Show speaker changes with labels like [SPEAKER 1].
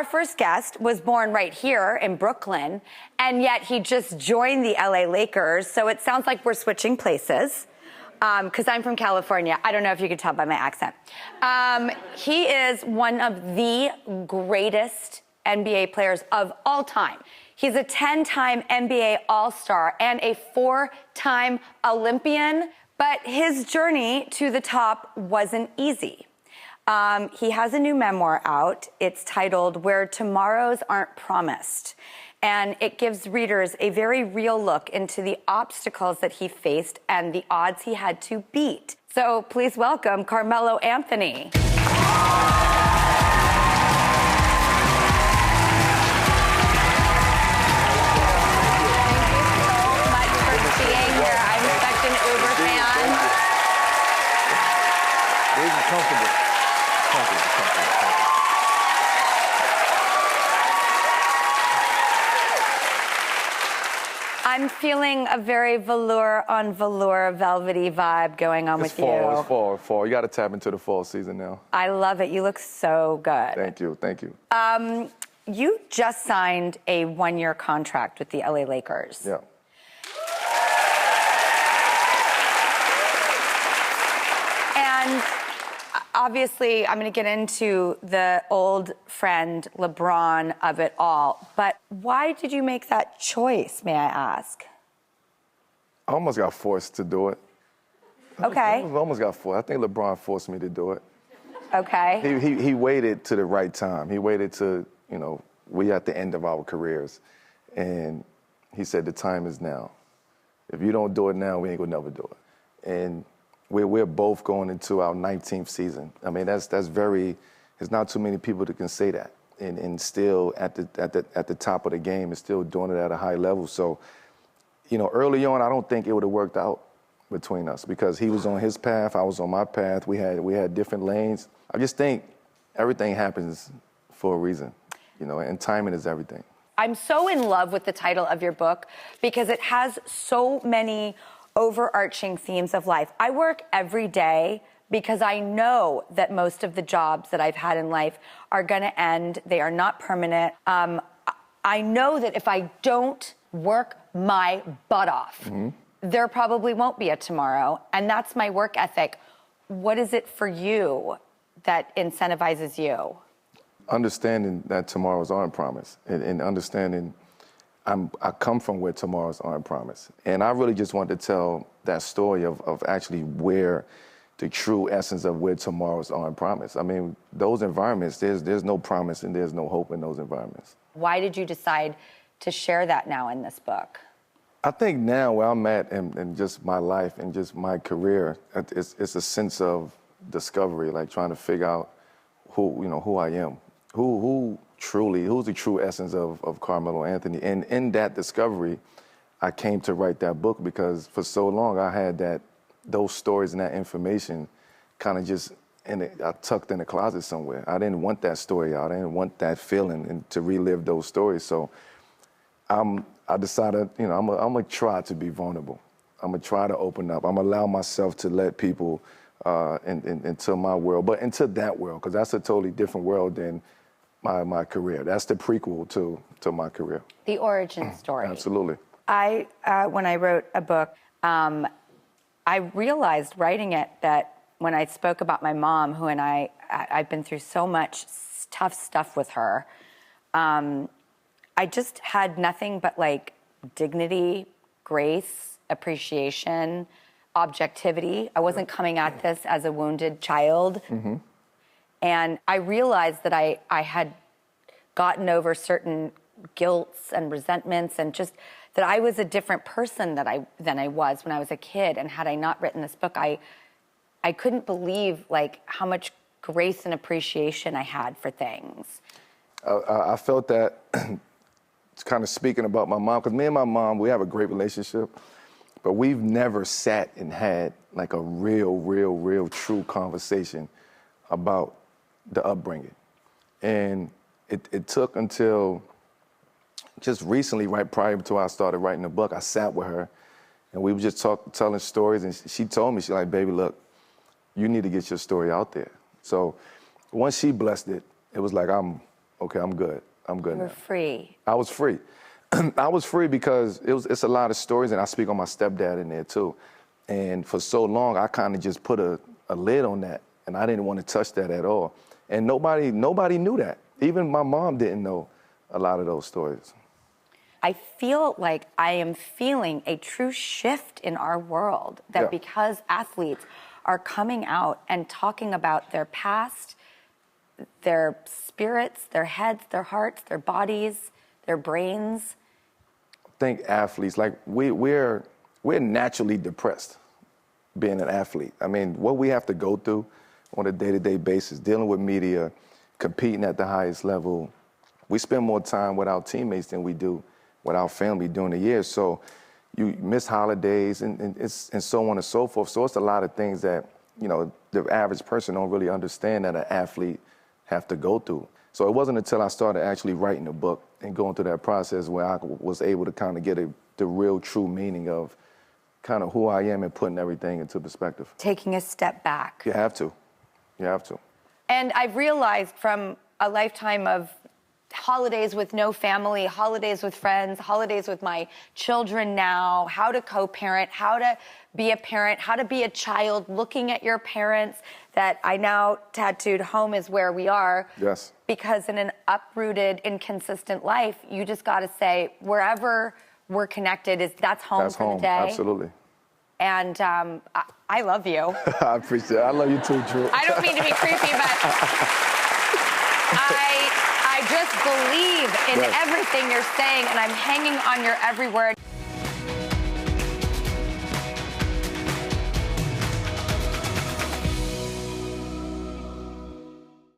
[SPEAKER 1] Our first guest was born right here in Brooklyn, and yet he just joined the LA Lakers, so it sounds like we're switching places, because I'm from California. I don't know if you could tell by my accent. He is one of the greatest NBA players of all time. He's a 10-time NBA All-Star and a 4-time Olympian, but his journey to the top wasn't easy. He has a new memoir out. It's titled Where Tomorrows Aren't Promised. And it gives readers a very real look into the obstacles that he faced and the odds he had to beat. So please welcome Carmelo Anthony. I'm feeling a very velour on velour, velvety vibe going on with you.
[SPEAKER 2] It's fall. You got to tap into the fall season now.
[SPEAKER 1] I love it. You look so good.
[SPEAKER 2] Thank you.
[SPEAKER 1] You just signed a 1-year contract with the LA Lakers.
[SPEAKER 2] Yeah.
[SPEAKER 1] And obviously, I'm going to get into the old friend LeBron of it all, but why did you make that choice, may I ask?
[SPEAKER 2] I almost got forced to do it.
[SPEAKER 1] Okay.
[SPEAKER 2] I almost got forced. I think LeBron forced me to do it.
[SPEAKER 1] Okay.
[SPEAKER 2] He waited to the right time. He waited to, we at the end of our careers. And he said, the time is now. If you don't do it now, we ain't gonna never do it. And we're both going into our 19th season. I mean, that's very. There's not too many people that can say that, and still at the top of the game, and still doing it at a high level. So, early on, I don't think it would have worked out between us because he was on his path, I was on my path. We had different lanes. I just think everything happens for a reason, and timing is everything.
[SPEAKER 1] I'm so in love with the title of your book because it has so many overarching themes of life. I work every day because I know that most of the jobs that I've had in life are going to end. They are not permanent. I know that if I don't work my butt off, there probably won't be a tomorrow. And that's my work ethic. What is it for you that incentivizes you?
[SPEAKER 2] Understanding that tomorrows aren't promised, and understanding I come from where tomorrows aren't promised. And I really just wanted to tell that story of actually where the true essence of where tomorrows aren't promised. I mean, those environments, there's no promise and there's no hope in those environments.
[SPEAKER 1] Why did you decide to share that now in this book?
[SPEAKER 2] I think now where I'm at in just my life and just my career, it's a sense of discovery, like trying to figure out who I am, who's the true essence of Carmelo Anthony. And in that discovery, I came to write that book because for so long I had those stories and that information kind of just tucked in the closet somewhere. I didn't want that story out. I didn't want that feeling and to relive those stories. So I decided, I'm gonna try to be vulnerable. I'm gonna try to open up. I'm gonna allow myself to let people into my world, but into that world, because that's a totally different world than my career. That's the prequel to my career.
[SPEAKER 1] The origin story.
[SPEAKER 2] Absolutely.
[SPEAKER 1] When I wrote a book, I realized writing it that when I spoke about my mom, who and I've been through so much tough stuff with her, I just had nothing but like dignity, grace, appreciation, objectivity. I wasn't coming at this as a wounded child. Mm-hmm. And I realized that I had gotten over certain guilts and resentments and just that I was a different person than I was when I was a kid. And had I not written this book, I couldn't believe like how much grace and appreciation I had for things.
[SPEAKER 2] I felt that it's kind of speaking about my mom, because me and my mom, we have a great relationship, but we've never sat and had like a real true conversation about the upbringing. And it took until just recently, right prior to I started writing the book, I sat with her and we were just telling stories, and she told me, she's like, baby, look, you need to get your story out there. So once she blessed it, it was like, I'm okay, I'm good. I'm good
[SPEAKER 1] You were
[SPEAKER 2] now.
[SPEAKER 1] free.
[SPEAKER 2] I was free. I was free because it's a lot of stories, and I speak on my stepdad in there too. And for so long, I kind of just put a lid on that, and I didn't want to touch that at all. And nobody knew that. Even my mom didn't know a lot of those stories.
[SPEAKER 1] I feel like I am feeling a true shift in our world that
[SPEAKER 2] Yeah.
[SPEAKER 1] because athletes are coming out and talking about their past, their spirits, their heads, their hearts, their bodies, their brains.
[SPEAKER 2] I think athletes, like we're naturally depressed being an athlete. I mean, what we have to go through on a day-to-day basis, dealing with media, competing at the highest level, we spend more time with our teammates than we do with our family during the year. So you miss holidays and so on and so forth. So it's a lot of things that, you know, the average person don't really understand that an athlete have to go through. So it wasn't until I started actually writing a book and going through that process where I was able to kind of get the real true meaning of kind of who I am and putting everything into perspective.
[SPEAKER 1] Taking a step back.
[SPEAKER 2] You have to. You have to.
[SPEAKER 1] And I've realized from a lifetime of holidays with no family, holidays with friends, holidays with my children now, how to co-parent, how to be a parent, how to be a child, looking at your parents, that I now tattooed home is where we are.
[SPEAKER 2] Yes.
[SPEAKER 1] Because in an uprooted, inconsistent life, you just got to say, wherever we're connected, that's home
[SPEAKER 2] That's
[SPEAKER 1] for
[SPEAKER 2] home.
[SPEAKER 1] the day.
[SPEAKER 2] Absolutely.
[SPEAKER 1] And I love you.
[SPEAKER 2] I appreciate it. I love you too, Drew.
[SPEAKER 1] I don't mean to be creepy, but I just believe in
[SPEAKER 2] Yes.
[SPEAKER 1] everything you're saying, and I'm hanging on your every word.